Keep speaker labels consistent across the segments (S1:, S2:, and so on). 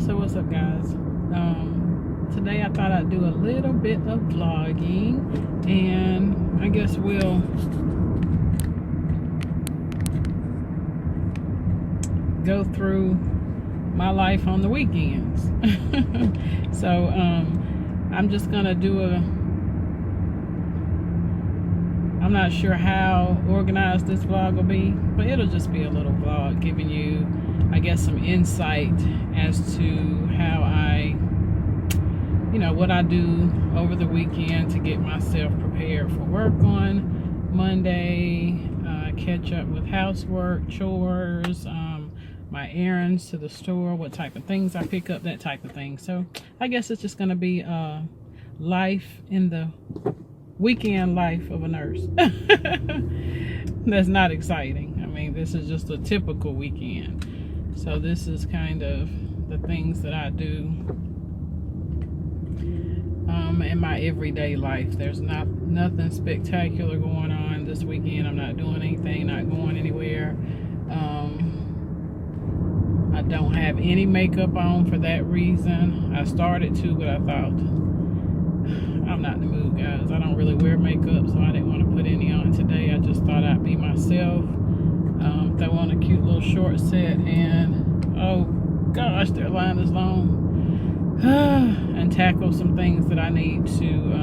S1: So what's up, guys? Today I thought I'd do a little bit of vlogging, and I guess we'll go through my life on the weekends. So I'm just gonna do I'm not sure how organized this vlog will be, but it'll just be a little vlog giving you, I guess, some insight as to how what I do over the weekend to get myself prepared for work on Monday, catch up with housework, chores, my errands to the store, what type of things I pick up, that type of thing. So I guess it's just going to be life in the weekend life of a nurse. That's not exciting. I mean, this is just a typical weekend. So this is kind of the things that I do in my everyday life. There's nothing spectacular going on this weekend. I'm not doing anything, not going anywhere. I don't have any makeup on for that reason. I started to, but I thought, I'm not in the mood, guys. I don't really wear makeup, so I didn't want to put any on today. I just thought I'd be myself, throw on a cute little short set, and oh gosh, their line is long, and tackle some things that I need to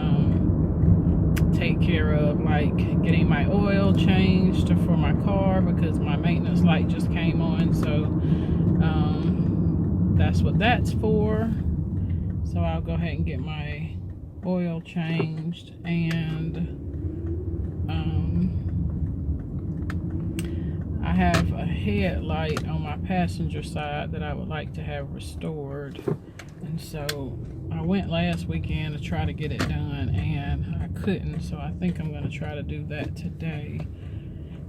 S1: take care of, like getting my oil changed for my car because my maintenance light just came on. So that's what that's for. So I'll go ahead and get my oil changed, and I have a headlight on my passenger side that I would like to have restored, and so I went last weekend to try to get it done and I couldn't, so I think I'm going to try to do that today.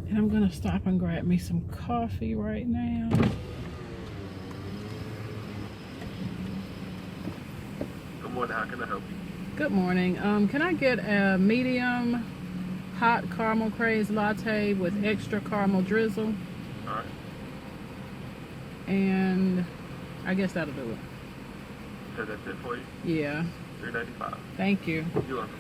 S1: And I'm going to stop and grab me some coffee right now.
S2: Good morning, how can I help you?
S1: Good morning. Can I get a medium hot caramel craze latte with extra caramel drizzle?
S2: Alright.
S1: And I guess that'll do it.
S2: So that's it for you?
S1: Yeah.
S2: $3.95.
S1: Thank you.
S2: You're welcome.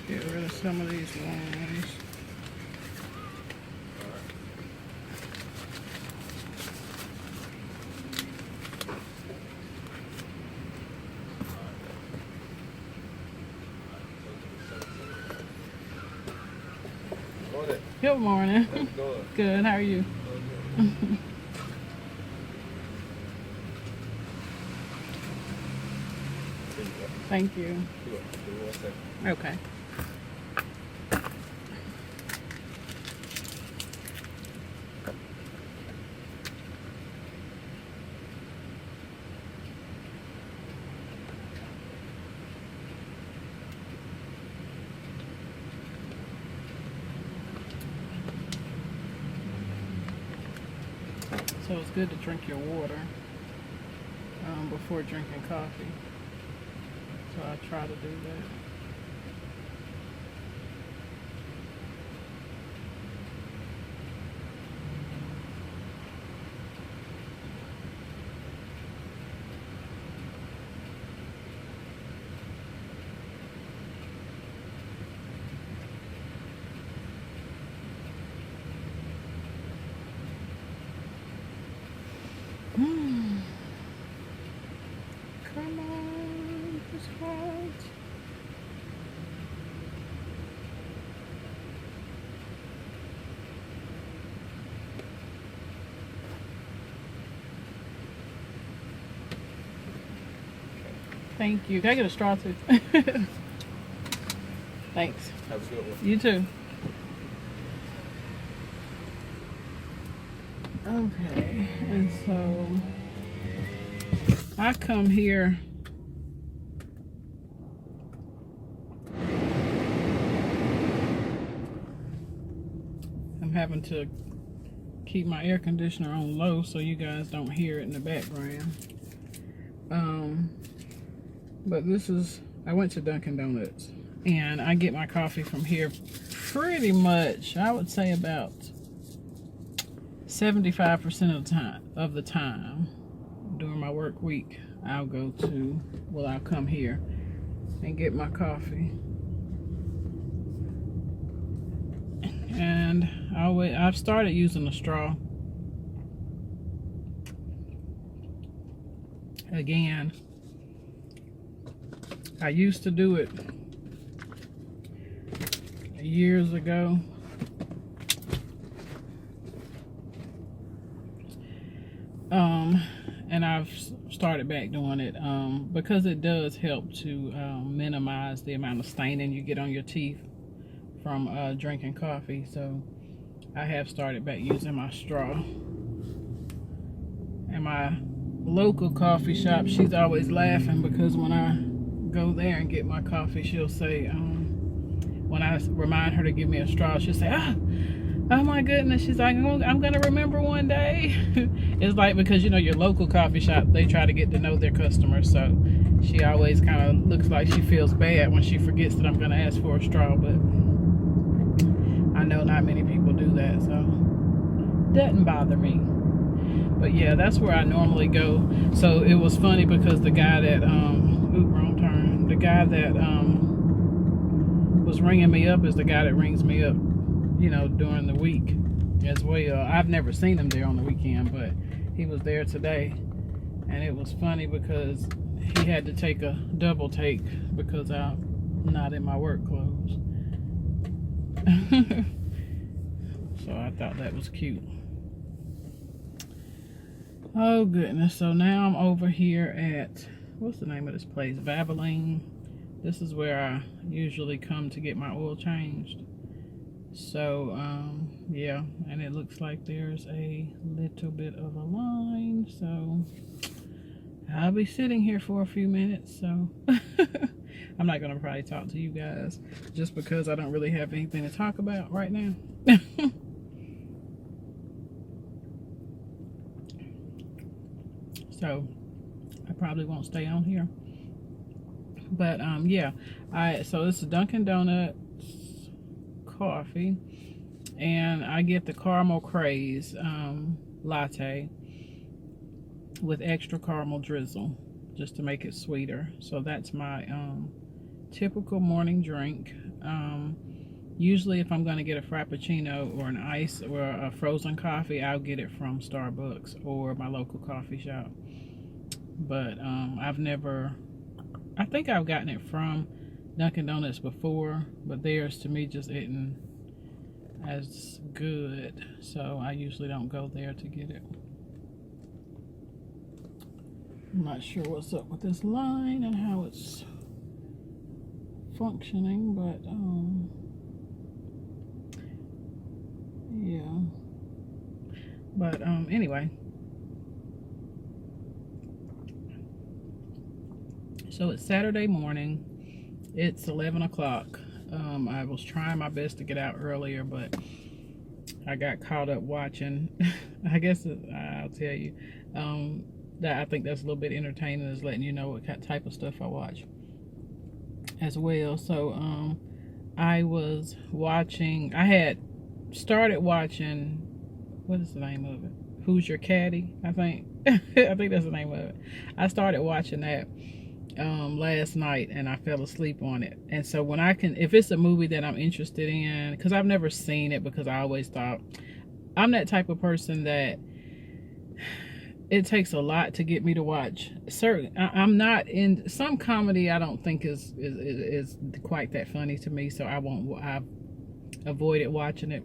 S1: Get rid of some of these ones. Good morning.
S2: How's it going?
S1: Good. How are you? Thank you. Okay. So it's good to drink your water before drinking coffee. So I try to do that. Come on, it's hot. Thank you. Can I get a straw too? Thanks.
S2: Have a good one.
S1: You too. Okay, and so I come here I'm having to keep my air conditioner on low so you guys don't hear it in the background. But I went to Dunkin Donuts, and I get my coffee from here pretty much, I would say about 75% of the time during my work week. I'll come here and get my coffee. And I've started using a straw again. I used to do it years ago. And I've started back doing it because it does help to minimize the amount of staining you get on your teeth from drinking coffee. So I have started back using my straw. And my local coffee shop, she's always laughing because when I go there and get my coffee, she'll say, when I remind her to give me a straw, she'll say, oh my goodness. She's like, I'm gonna remember one day. It's like, because your local coffee shop, they try to get to know their customers, so she always kind of looks like she feels bad when she forgets that I'm gonna ask for a straw. But I know not many people do that, so doesn't bother me. But yeah, that's where I normally go. So it was funny because the guy that wrong turn. The guy that was ringing me up is the guy that rings me up, during the week as well. I've never seen him there on the weekend, but he was there today, and it was funny because he had to take a double take because I'm not in my work clothes. So I thought that was cute. Oh goodness. So now I'm over here at, what's the name of this place? Valvoline. This is where I usually come to get my oil changed. So yeah, and it looks like there's a little bit of a line, so I'll be sitting here for a few minutes. So I'm not gonna probably talk to you guys just because I don't really have anything to talk about right now. So I probably won't stay on here. But yeah, so this is Dunkin Donuts coffee, and I get the caramel craze latte with extra caramel drizzle just to make it sweeter. So that's my typical morning drink. Usually if I'm going to get a frappuccino or an ice or a frozen coffee, I'll get it from Starbucks or my local coffee shop. But I think I've gotten it from Dunkin Donuts before, but theirs to me just isn't as good, so I usually don't go there to get it. I'm not sure what's up with this line and how it's functioning, but yeah. But anyway, so it's Saturday morning. It's 11 o'clock. I was trying my best to get out earlier, but I got caught up watching. I guess I'll tell you that I think that's a little bit entertaining, is letting you know what type of stuff I watch as well. So I had started watching, what is the name of it? Who's Your Caddy? I think I think that's the name of it. I started watching that last night, and I fell asleep on it. And so when if it's a movie that I'm interested in, because I've never seen it, because I always thought I'm that type of person that it takes a lot to get me to watch I'm not in some comedy. I don't think is quite that funny to me, so I've avoided watching it.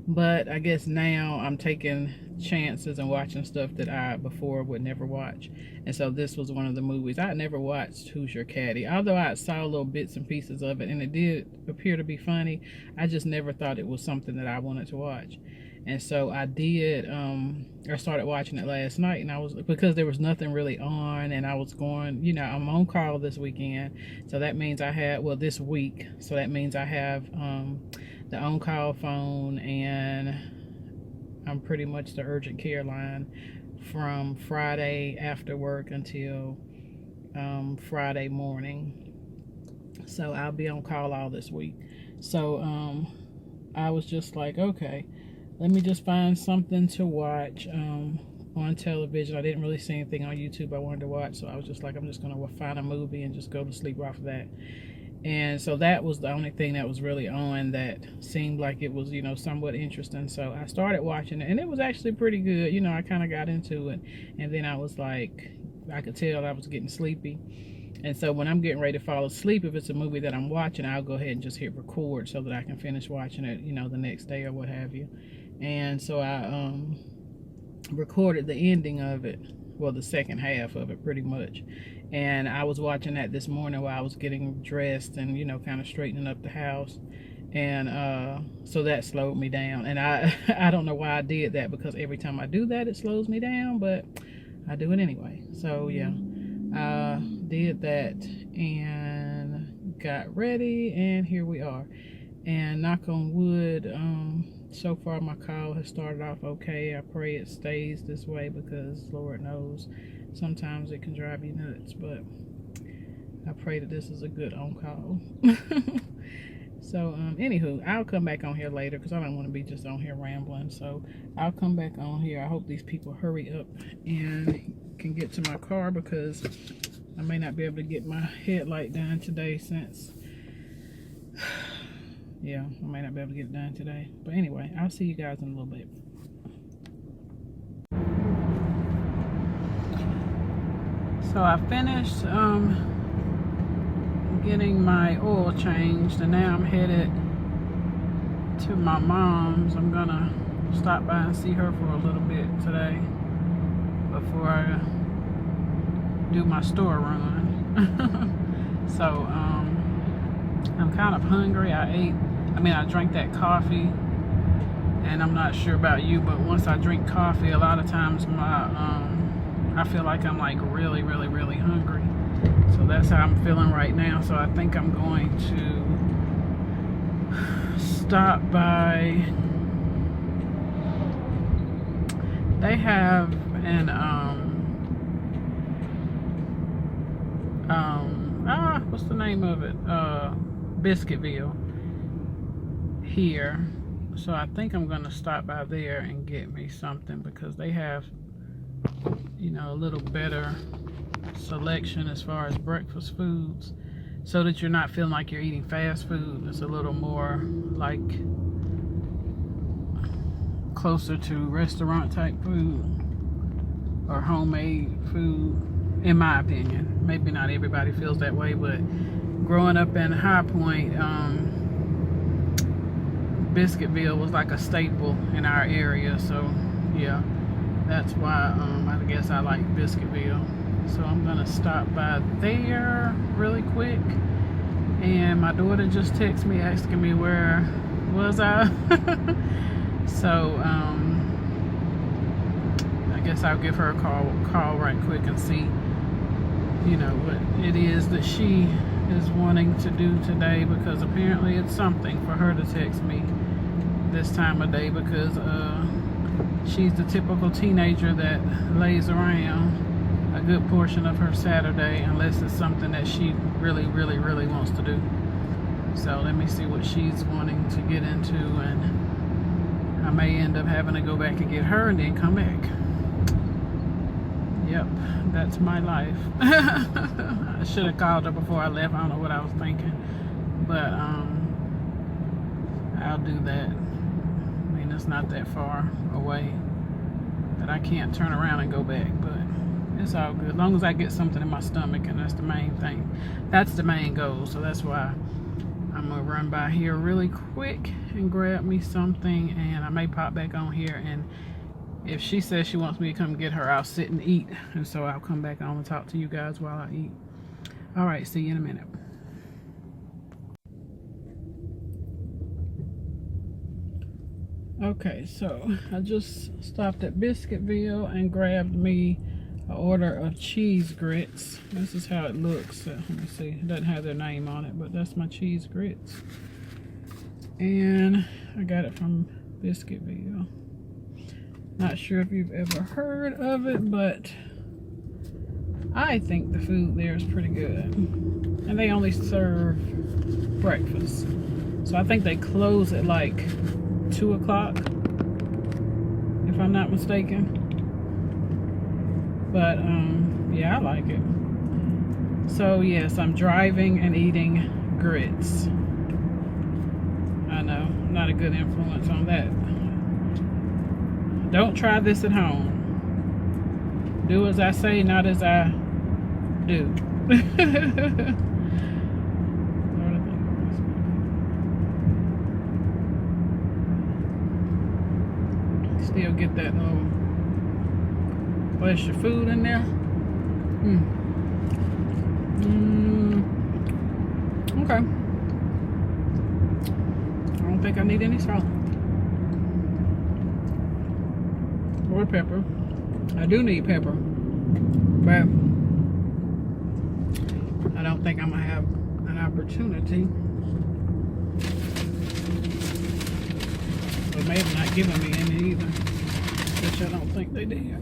S1: But I guess now I'm taking chances and watching stuff that I before would never watch. And so this was one of the movies. I had never watched Who's Your Caddy, although I saw little bits and pieces of it, and it did appear to be funny. I just never thought it was something that I wanted to watch. And so I did, I started watching it last night, and because there was nothing really on, and I was going, I'm on call this weekend. So that means this week. So that means I have the on-call phone, and I'm pretty much the urgent care line from Friday after work until Friday morning. So I'll be on call all this week. So I was just like, okay, let me just find something to watch on television. I didn't really see anything on YouTube I wanted to watch, so I was just like, I'm just going to find a movie and just go to sleep off of that. And so that was the only thing that was really on that seemed like it was, somewhat interesting. So I started watching it, and it was actually pretty good. I kind of got into it, and then I was like, I could tell I was getting sleepy. And so when I'm getting ready to fall asleep, if it's a movie that I'm watching, I'll go ahead and just hit record so that I can finish watching it, the next day or what have you. And so I recorded the ending of it, well, the second half of it pretty much. And I was watching that this morning while I was getting dressed and, kind of straightening up the house. And so that slowed me down. And I don't know why I did that, because every time I do that, it slows me down, but I do it anyway. So, yeah. Did that and got ready, and here we are. And knock on wood, so far my call has started off okay. I pray it stays this way, because Lord knows sometimes it can drive you nuts, but I pray that this is a good on call. So anywho, I'll come back on here later, because I don't want to be just on here rambling. So I'll come back on here. I hope these people hurry up and can get to my car, because I may not be able to get my headlight done today, since yeah, I may not be able to get it done today. But anyway, I'll see you guys in a little bit. So I finished getting my oil changed, and now I'm headed to my mom's. I'm gonna stop by and see her for a little bit today before I do my store run. So I'm kind of hungry. I drank that coffee, and I'm not sure about you, but once I drink coffee, a lot of times I feel like I'm like really hungry. So that's how I'm feeling right now. So I think I'm going to stop by. They have an what's the name of it? Biscuitville here. So I think I'm gonna stop by there and get me something, because they have, a little better selection as far as breakfast foods, so that you're not feeling like you're eating fast food. It's a little more like closer to restaurant type food or homemade food, in my opinion. Maybe not everybody feels that way, but growing up in High Point, Biscuitville was like a staple in our area. So yeah, that's why I guess I like Biscuitville. So I'm gonna stop by there really quick. And my daughter just texted me asking me where was I. So I guess I'll give her a call right quick and see, what it is that she is wanting to do today, because apparently it's something for her to text me this time of day, because she's the typical teenager that lays around a good portion of her Saturday, unless it's something that she really wants to do. So let me see what she's wanting to get into, and I may end up having to go back and get her and then come back. Yep, that's my life. I should have called her before I left. I don't know what I was thinking, but I'll do that. I mean, it's not that far away that I can't turn around and go back, but it's all good. As long as I get something in my stomach, and that's the main thing. That's the main goal. So that's why I'm gonna run by here really quick and grab me something, and I may pop back on here, and if she says she wants me to come get her, I'll sit and eat, and so I'll come back on and talk to you guys while I eat. All right, see you in a minute. Okay, so I just stopped at Biscuitville and grabbed me an order of cheese grits. This is how it looks. Let me see. It doesn't have their name on it, but that's my cheese grits. And I got it from Biscuitville. Not sure if you've ever heard of it, but I think the food there is pretty good. And they only serve breakfast. So I think they close at like 2 o'clock, if I'm not mistaken. But yeah, I like it. So yes, I'm driving and eating grits. I know, not a good influence on that. Don't try this at home. Do as I say, not as I do. Still get that little extra food in there. Okay. I don't think I need any salt or pepper. I do need pepper, but I don't think I'm gonna have an opportunity. Or maybe not giving me any either, which I don't think they did.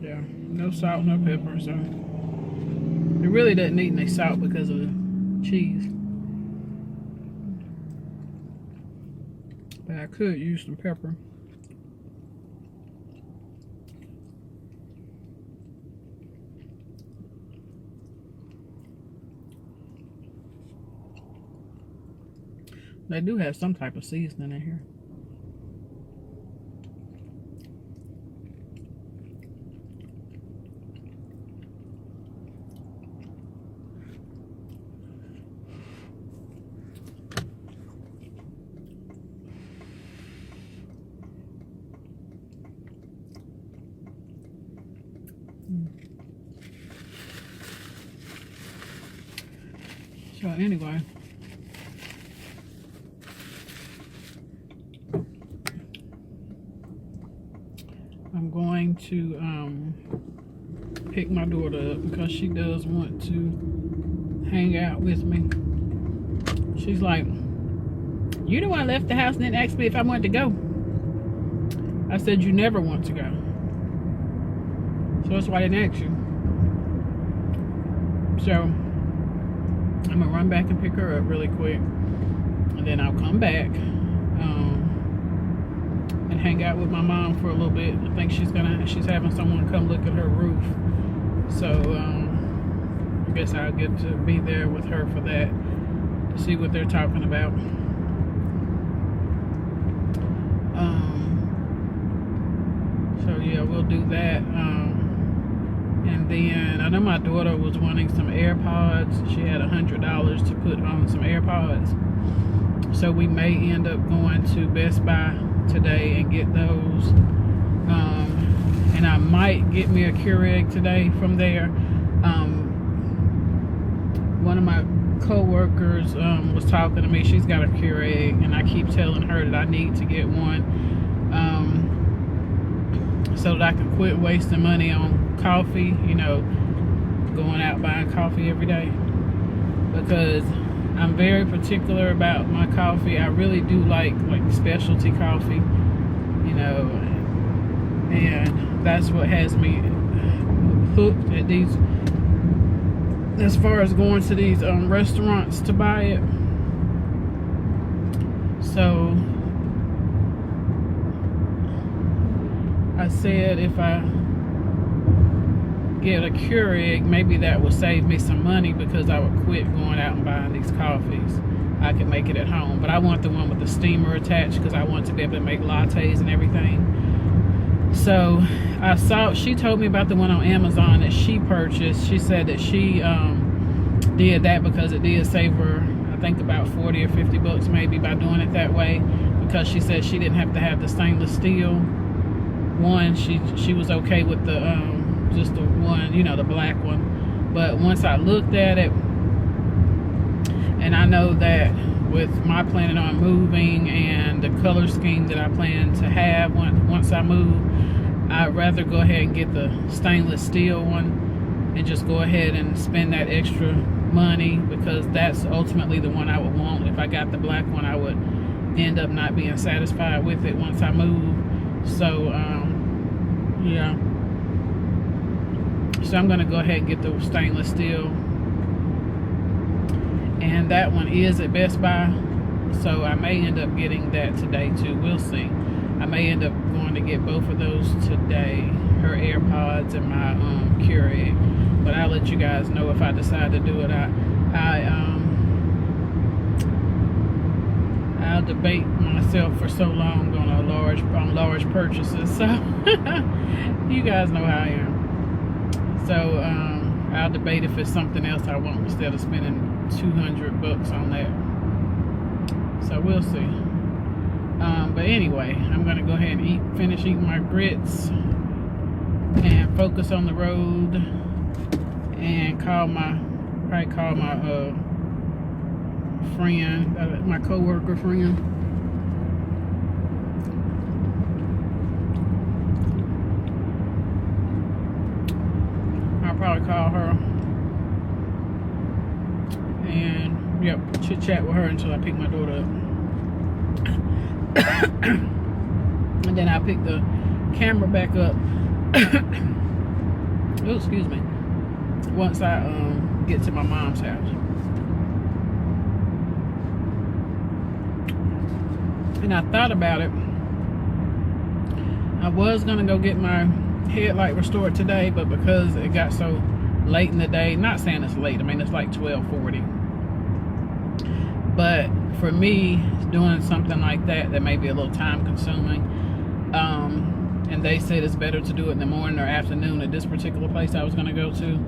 S1: Yeah, no salt, no pepper, so it really doesn't need any salt because of the cheese. But I could use some pepper. They do have some type of seasoning in here. So anyway, I'm going to pick my daughter up because she does want to hang out with me. She's like, "You the one left the house and didn't ask me if I wanted to go." I said, "You never want to go. So that's why I didn't ask you." So I'm gonna run back and pick her up really quick, and then I'll come back and hang out with my mom for a little bit. I think she's having someone come look at her roof, so I guess I'll get to be there with her for that, to see what they're talking about. So yeah, we'll do that. And then I know my daughter was wanting some AirPods. She had $100 to put on some AirPods. So we may end up going to Best Buy today and get those. And I might get me a Keurig today from there. One of my co-workers was talking to me. She's got a Keurig, and I keep telling her that I need to get one. So that I can quit wasting money on coffee, you know, going out buying coffee every day, because I'm very particular about my coffee. I really do like specialty coffee, you know, and that's what has me hooked at these, as far as going to these restaurants to buy it. So I said if I get a Keurig, maybe that would save me some money, because I would quit going out and buying these coffees. I could make it at home, but I want the one with the steamer attached because I want to be able to make lattes and everything. So she told me about the one on Amazon that she purchased. She said that she did that because it did save her, I think, about 40 or 50 bucks maybe by doing it that way, because she said she didn't have to have the stainless steel one. She was okay with the just the one, you know, the black one. But once I looked at it, and I know that with my planning on moving and the color scheme that I plan to have once I move, I'd rather go ahead and get the stainless steel one and just go ahead and spend that extra money, because that's ultimately the one I would want. If I got the black one, I would end up not being satisfied with it once I move. So yeah, so I'm gonna go ahead and get the stainless steel, and that one is at Best Buy, so I may end up getting that today too. We'll see. I may end up going to get both of those today, her AirPods and my Keurig, but I'll let you guys know if I decide to do it. I'll debate myself for so long on large purchases, so you guys know how I am. So I'll debate if it's something else I want instead of spending $200 on that. So we'll see. But anyway, I'm gonna go ahead and finish eating my grits and focus on the road, and probably call my friend, my co-worker friend. I'll probably call her and chit chat with her until I pick my daughter up. And then I'll pick the camera back up. Oh, excuse me. Once I get to my mom's house. And I thought about it. I was gonna go get my headlight restored today, but because it got so late in the day, not saying it's late, I mean it's like 12:40. But for me, doing something like that may be a little time consuming. And they said it's better to do it in the morning or afternoon at this particular place I was gonna go to.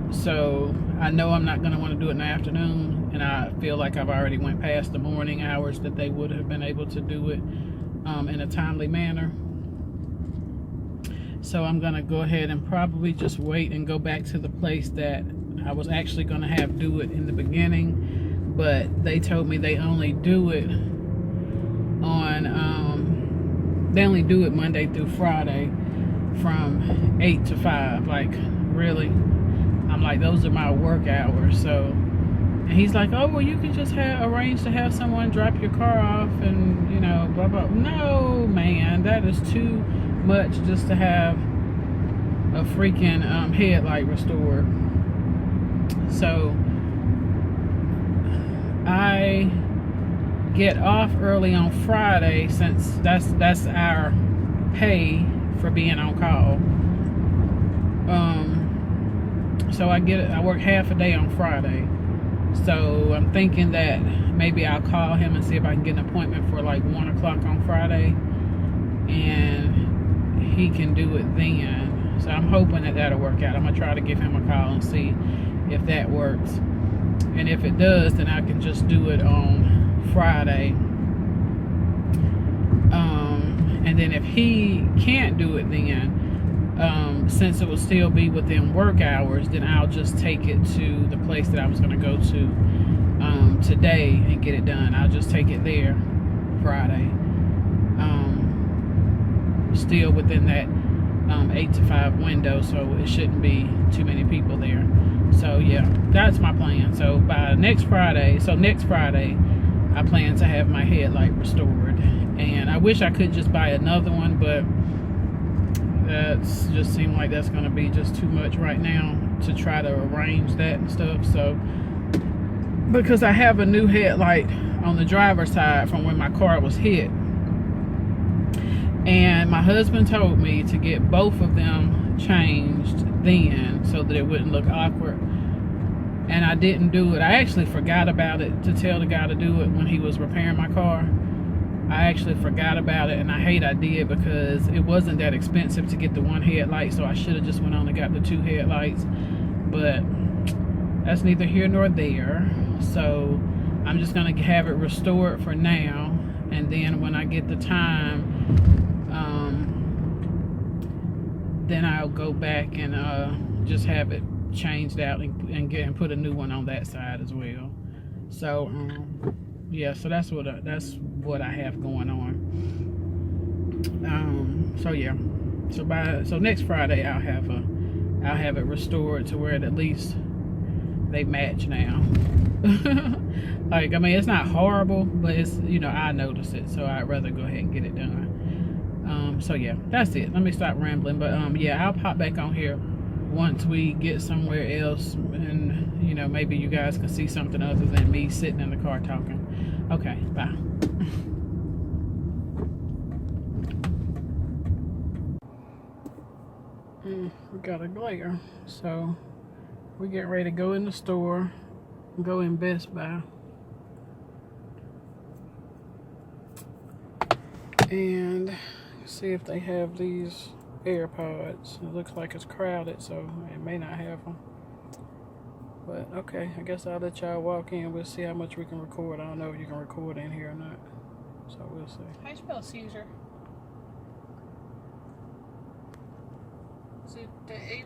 S1: So I know I'm not gonna want to do it in the afternoon, and I feel like I've already went past the morning hours that they would have been able to do it in a timely manner. So I'm gonna go ahead and probably just wait and go back to the place that I was actually gonna have do it in the beginning, but they told me they only do it Monday through Friday from 8 to 5. Like, really? I'm like, those are my work hours. So, and he's like, oh, well, you can just arrange to have someone drop your car off and, you know, blah, blah. No, man, that is too much just to have a freaking headlight restored. So I get off early on Friday, since that's our pay for being on call. So I work half a day on Friday. So I'm thinking that maybe I'll call him and see if I can get an appointment for like 1 o'clock on Friday, and he can do it then. So I'm hoping that that'll work out. I'm gonna try to give him a call and see if that works. And if it does, then I can just do it on Friday. And then if he can't do it then, since it will still be within work hours, then I'll just take it to the place that I was gonna go to today and get it done. I'll just take it there Friday. Still within that 8 to 5 window, so it shouldn't be too many people there. So yeah, that's my plan. So by next Friday, I plan to have my headlight restored. And I wish I could just buy another one, but that's just seemed like that's gonna be just too much right now to try to arrange that and stuff. So because I have a new headlight on the driver's side from when my car was hit, and my husband told me to get both of them changed then so that it wouldn't look awkward, and I didn't do it. I actually forgot about it to tell the guy to do it when he was repairing my car. I actually forgot about it, and I hate I did, because it wasn't that expensive to get the one headlight, so I should have just went on and got the 2 headlights. But that's neither here nor there. So I'm just gonna have it restored for now, and then when I get the time, then I'll go back and just have it changed out and put a new one on that side as well. So yeah, so that's what I have going on. So yeah, so next Friday I'll have it restored to where it at least they match now. Like, I mean, it's not horrible, but it's, you know, I notice it, so I'd rather go ahead and get it done. So yeah, that's it. Let me stop rambling. But yeah, I'll pop back on here once we get somewhere else, and you know, maybe you guys can see something other than me sitting in the car talking. Okay, bye. We got a glare, so we get ready to go in the store, go in Best Buy, and see if they have these AirPods. It looks like it's crowded, so it may not have them. But okay, I guess I'll let y'all walk in. We'll see how much we can record. I don't know if you can record in here or not, so we'll see. How you spell Caesar? Is it the A?